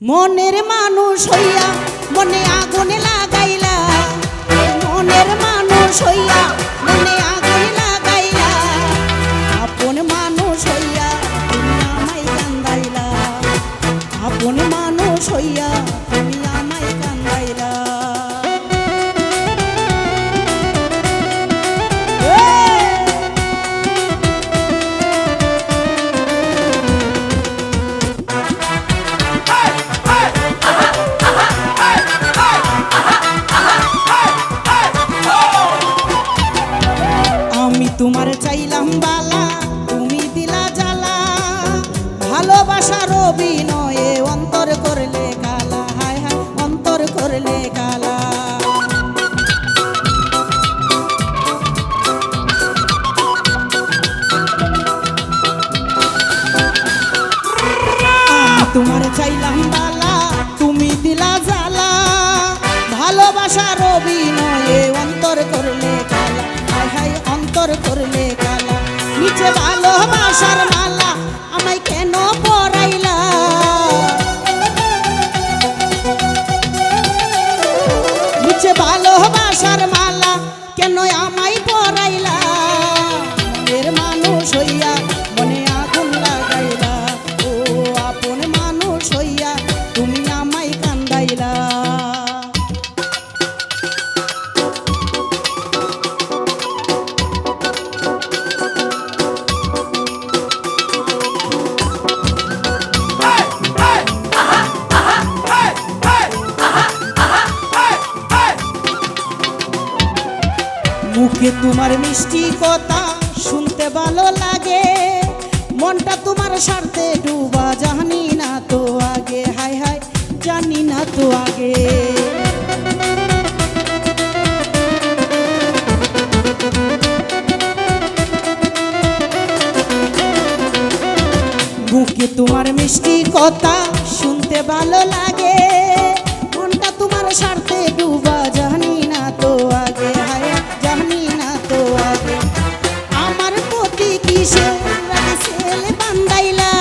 মনের মানুষ হইয়া মনে আগুন লাগাইলা, মনের মানুষ হইয়া মনে আগুন লাগাইলা, আপন মানুষ হইয়া তুমি আমায় কান্দাইলা, আপন মানুষ হইয়া তুমি আমায় কান্দাইলা। তোমার চাইলাম বালা তুমি দিলা জ্বালা, ভালোবাসার অভিনয়ে অন্তর করলে কালা, হায় হায় অন্তর করলে কালা। তোমার চাইলাম বালা তুমি দিলা জ্বালা, ভালোবাসার অভিনয়ে অন্তর করলে কালা, হায় হায় অন্তর করলে কালা। নিচে ভালোবাসার মালা আমায় কেন পরাইলা, নিচে ভালোবাসার মালা কেন আমায় পরাইলা, মনের মানুষ হইয়া মনে আগুন লাগাইলা, ও আপন মানুষ হইয়া তুমি আমায় কান্দাইলা। মুখে তোমার মিষ্টি কথা শুনতে ভালো লাগে, মনটা তোমার স্বার্থে ডুবা জানি না তো আগে, হায় হায় জানি না তো আগে। মুখে তোমার মিষ্টি কথা শুনতে ভালো লাগে, মনটা তোমার স্বার্থে ডুবা জানি না তো আগে, হায় জানি না তো আগে। আমার প্রতি কিসের রাগেল বান্দাইলা,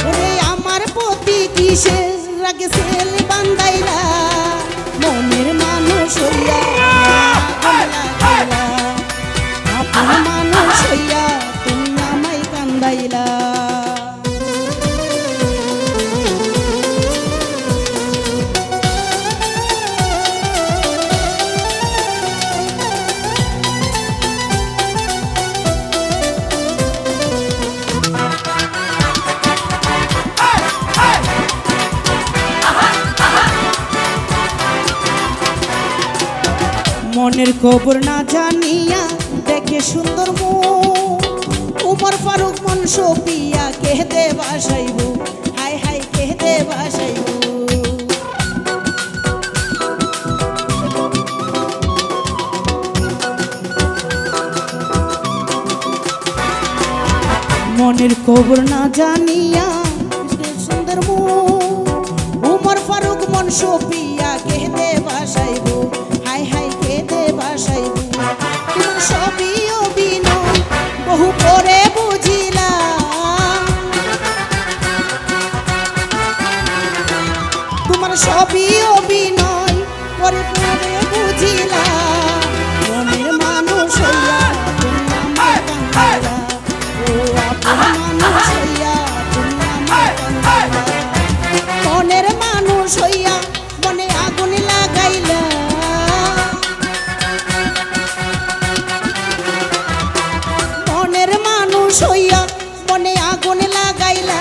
ওরে আমার প্রতি কিসের রাগেল বান্দাইলা, মনের মানুষ হইয়া আপন মানুষ হইয়া তুমি আমায় কান্দাইলা। মনের খবর না জানিয়া দেখে সুন্দর মুখ, উমর ফারুক মন সপিয়া কেহদে বাসাইব, হায় হায় কেহদে বাসাইব। মনের খবর না জানিয়া সুন্দর মুখ, উমর ফারুক মন সপিয়া কেহদে বাসাইব, হায় হায় কেঁদে বাসাইব। তোমার সবই অভিনয় বহু পরে বুঝিলাম, তোমার সবই অভিনয় পরে পরে বুঝিলাম, মনের মানুষ হইয়া তুমি আমায় কান্দাইলা, ও আপন মানুষ হইয়া তুমি আমায় কান্দাইলা, মনের মানুষ হইয়া মনে আগুন লাগাইলা, মনের মানুষ হইয়া মনে আগুন লাগাইলা।